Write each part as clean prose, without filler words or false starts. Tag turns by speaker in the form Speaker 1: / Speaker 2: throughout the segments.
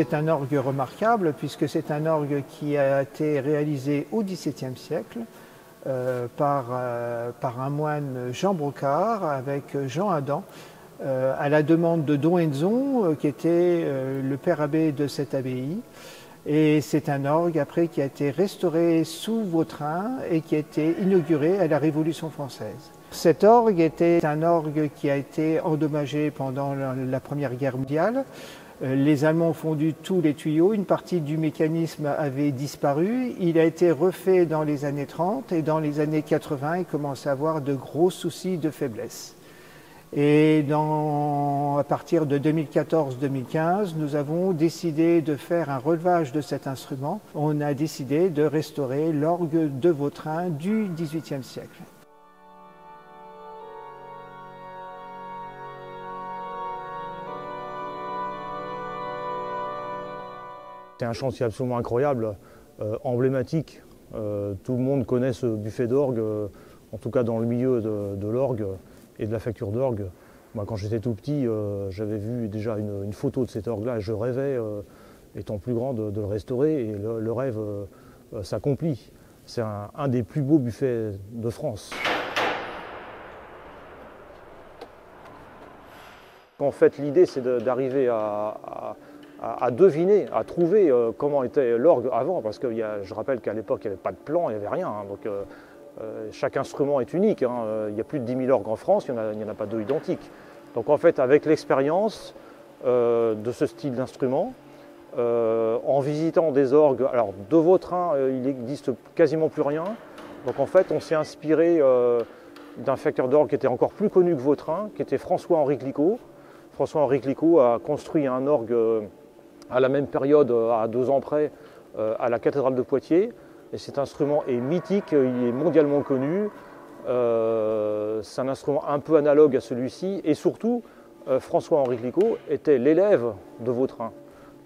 Speaker 1: C'est un orgue remarquable puisque c'est un orgue qui a été réalisé au XVIIe siècle par un moine Jean Brocard avec Jean Adam à la demande de Don Henzon qui était le père abbé de cette abbaye. Et c'est un orgue après qui a été restauré sous Vautrin et qui a été inauguré à la Révolution française. Cet orgue était un orgue qui a été endommagé pendant la Première Guerre mondiale. Les Allemands ont fondu tous les tuyaux, une partie du mécanisme avait disparu. Il a été refait dans les années 30 et dans les années 80, il commence à avoir de gros soucis de faiblesse. Et à partir de 2014-2015, nous avons décidé de faire un relevage de cet instrument. On a décidé de restaurer l'orgue de Vautrin du XVIIIe siècle.
Speaker 2: C'est un chantier absolument incroyable, emblématique. Tout le monde connaît ce buffet d'orgue, en tout cas dans le milieu de l'orgue et de la facture d'orgue. Moi, quand j'étais tout petit, j'avais vu déjà une photo de cet orgue-là et je rêvais, étant plus grand, de le restaurer et le rêve s'accomplit. C'est un des plus beaux buffets de France. En fait, l'idée, c'est d'arriver à deviner, à trouver comment était l'orgue avant, parce que je rappelle qu'à l'époque, il n'y avait pas de plan, il n'y avait rien. Hein, donc, chaque instrument est unique. Hein, il y a plus de 10 000 orgues en France, il n'y en a pas deux identiques. Donc en fait, avec l'expérience de ce style d'instrument, en visitant des orgues, alors de Vautrin, il n'existe quasiment plus rien. Donc en fait, on s'est inspiré d'un facteur d'orgue qui était encore plus connu que Vautrin, qui était François-Henri Clicquot. François-Henri Clicquot a construit un orgue à la même période, à 2 ans près, à la cathédrale de Poitiers. Et cet instrument est mythique, il est mondialement connu. C'est un instrument un peu analogue à celui-ci. Et surtout, François-Henri Clicquot était l'élève de Vautrin.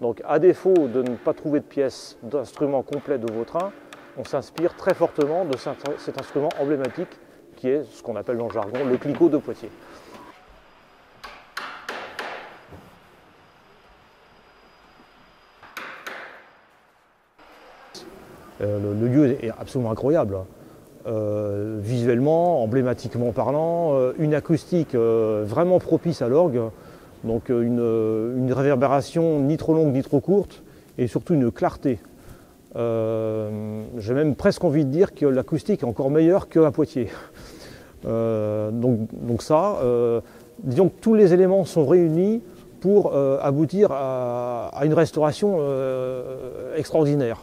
Speaker 2: Donc à défaut de ne pas trouver de pièces d'instrument complet de Vautrin, on s'inspire très fortement de cet instrument emblématique qui est ce qu'on appelle dans le jargon le Clicquot de Poitiers. Le lieu est absolument incroyable. Visuellement, emblématiquement parlant, une acoustique vraiment propice à l'orgue, donc une réverbération ni trop longue ni trop courte, et surtout une clarté. J'ai même presque envie de dire que l'acoustique est encore meilleure qu'à Poitiers. Donc ça, disons que tous les éléments sont réunis pour aboutir à une restauration extraordinaire.